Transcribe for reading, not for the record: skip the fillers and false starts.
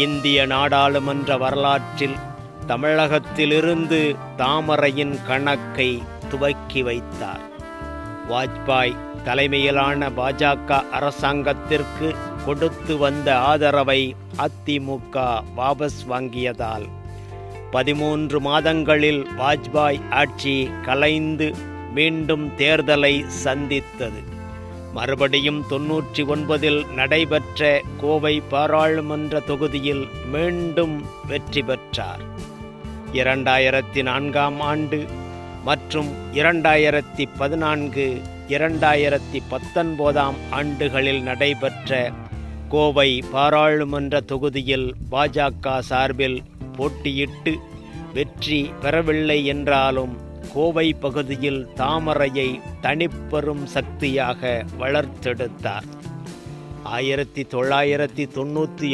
இந்திய நாடாளுமன்ற வரலாற்றில் தமிழகத்திலிருந்து தாமரையின் கணக்கை துவக்கி வைத்தார். வாஜ்பாய் தலைமையிலான பாஜக அரசாங்கத்திற்கு கொடுத்து வந்த ஆதரவை அதிமுக வாபஸ் வாங்கியதால் 13 மாதங்களில் வாஜ்பாய் ஆட்சி கலைந்து மீண்டும் தேர்தலை சந்தித்தது. மறுபடியும் 99 நடைபெற்ற கோவை பாராளுமன்ற தொகுதியில் மீண்டும் வெற்றி பெற்றார். 2004 ஆண்டு மற்றும் 2014, 2019 ஆண்டுகளில் நடைபெற்ற கோவை பாராளுமன்ற தொகுதியில் பாஜக சார்பில் போட்டியிட்டு வெற்றி பெறவில்லை என்றாலும் கோவை பகுதியில் தாமரையை தனிப்பெரும் சக்தியாக வளர்த்தெடுத்தார். 1998